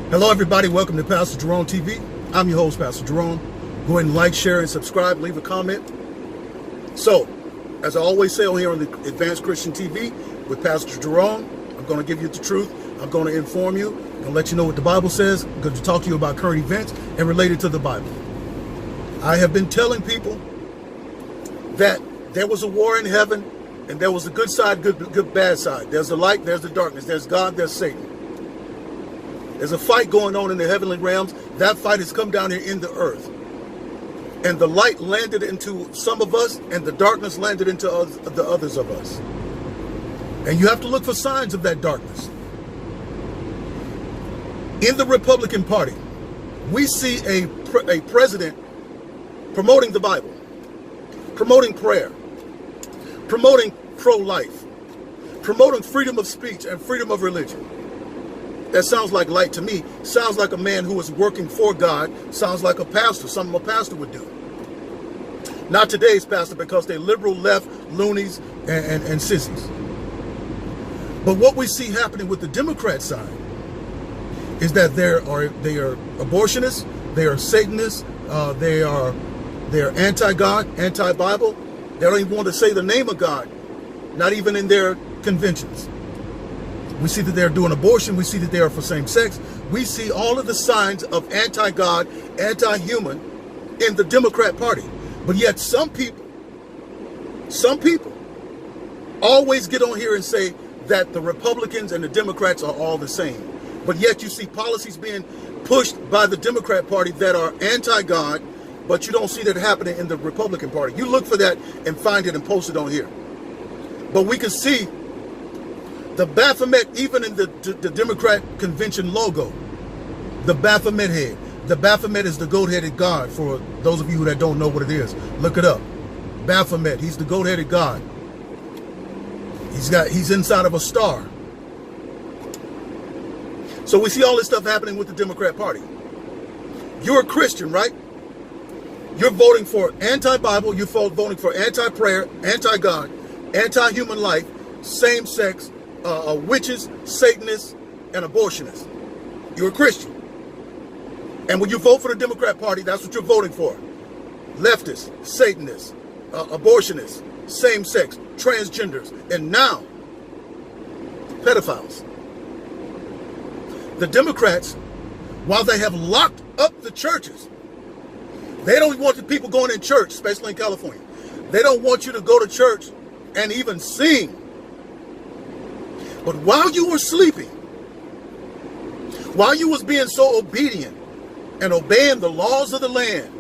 Hello everybody, welcome to Pastor Jerone TV. I'm your host, Pastor Jerone. Go ahead and like, share, and subscribe, leave a comment. So, as I always say on here on the Advanced Christian TV with Pastor Jerone, I'm going to give you the truth. I'm going to inform you. I'm going to let you know what the Bible says. I'm going to talk to you about current events and related to the Bible. I have been telling people that there was a war in heaven and there was a good side, good, bad side. There's the light, there's the darkness. There's God, there's Satan. There's a fight going on in the heavenly realms. That fight has come down here in the earth. And the light landed into some of us, and the darkness landed into the others of us. And you have to look for signs of that darkness. In the Republican Party, we see a president promoting the Bible, promoting prayer, promoting pro-life, promoting freedom of speech and freedom of religion. That sounds like light to me. Sounds like a man who is working for God. Sounds like a pastor, something a pastor would do. Not today's pastor, because they're liberal, left, loonies, and sissies. But what we see happening with the Democrat side is that they are abortionists, they are Satanists, they are anti-God, anti-Bible. They don't even want to say the name of God, not even in their conventions. We see that they're doing abortion. We see that they are for same sex. We see all of the signs of anti-God, anti-human in the Democrat Party. But yet some people always get on here and say that the Republicans and the Democrats are all the same. But yet you see policies being pushed by the Democrat Party that are anti-God, but you don't see that happening in the Republican Party. You look for that and find it and post it on here. But we can see the Baphomet, even in the Democrat convention logo, the Baphomet head. The Baphomet is the goat-headed God. For those of you that don't know what it is, look it up. Baphomet, he's the goat-headed God. He's inside of a star. So we see all this stuff happening with the Democrat Party. You're a Christian, right? You're voting for anti-Bible, you're voting for anti-prayer, anti-God, anti-human life, same-sex, witches, Satanists, and abortionists. You're a Christian. And when you vote for the Democrat Party, that's what you're voting for. Leftists, Satanists, abortionists, same-sex, transgenders, and now pedophiles. The Democrats, while they have locked up the churches, they don't want the people going in church, especially in California. They don't want you to go to church and even sing. But while you were sleeping, while you was being so obedient and obeying the laws of the land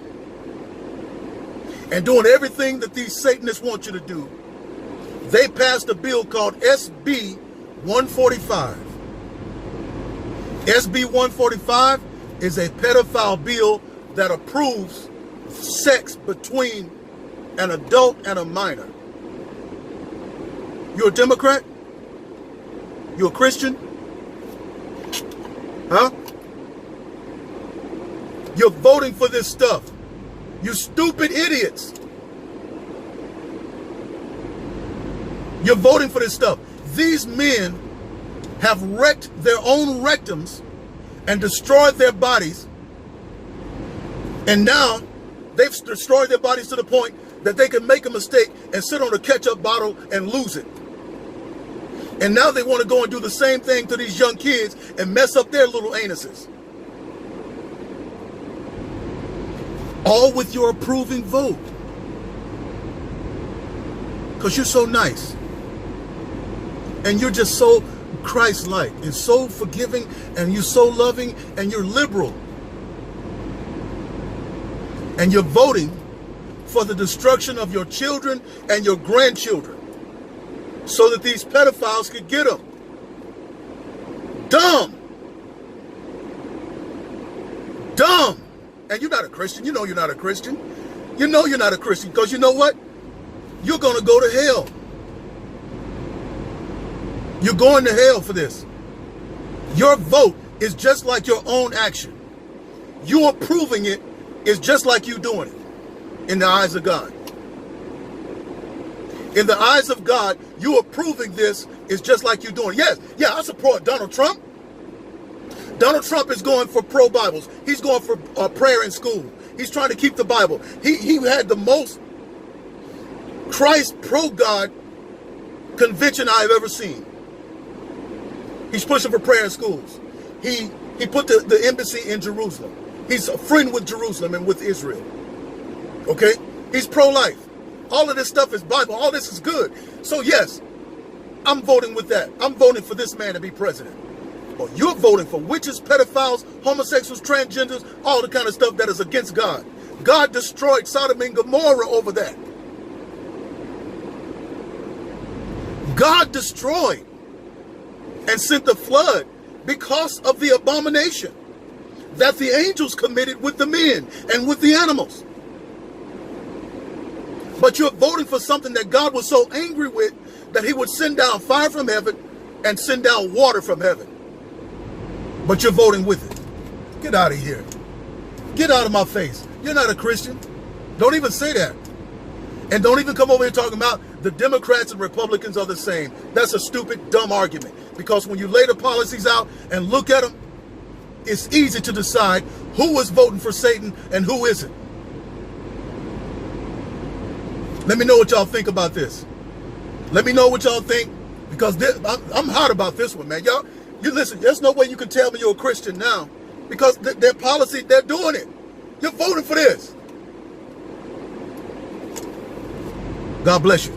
and doing everything that these Satanists want you to do, they passed a bill called SB 145. SB 145 is a pedophile bill that approves sex between an adult and a minor. You're a Democrat? You a Christian? Huh? You're voting for this stuff. You stupid idiots. You're voting for this stuff. These men have wrecked their own rectums and destroyed their bodies. And now they've destroyed their bodies to the point that they can make a mistake and sit on a ketchup bottle and lose it. And now they want to go and do the same thing to these young kids and mess up their little anuses. All with your approving vote. Because you're so nice. And you're just so Christ-like and so forgiving and you're so loving and you're liberal. And you're voting for the destruction of your children and your grandchildren, so that these pedophiles could get them. Dumb. Dumb. And you're not a Christian. You know you're not a Christian. You know you're not a Christian because you know what? You're going to go to hell. You're going to hell for this. Your vote is just like your own action. You approving it is just like you doing it in the eyes of God. In the eyes of God, you approving this is just like you doing. Yes, yeah, I support Donald Trump. Donald Trump is going for pro-Bibles. He's going for prayer in school. He's trying to keep the Bible. He had the most Christ pro-God convention I've ever seen. He's pushing for prayer in schools. He put the embassy in Jerusalem. He's a friend with Jerusalem and with Israel. Okay? He's pro-life. All of this stuff is Bible. All this is good. So yes, I'm voting with that. I'm voting for this man to be president. Well, you're voting for witches, pedophiles, homosexuals, transgenders, all the kind of stuff that is against God. God destroyed Sodom and Gomorrah over that. God destroyed and sent the flood because of the abomination that the angels committed with the men and with the animals. But you're voting for something that God was so angry with that he would send down fire from heaven and send down water from heaven. But you're voting with it. Get out of here. Get out of my face. You're not a Christian. Don't even say that. And don't even come over here talking about the Democrats and Republicans are the same. That's a stupid, dumb argument. Because when you lay the policies out and look at them, it's easy to decide who is voting for Satan and who isn't. Let me know what y'all think about this. Let me know what y'all think, because I'm hot about this one, man. Y'all, you listen, there's no way you can tell me you're a Christian now, because their policy, they're doing it. You're voting for this. God bless you.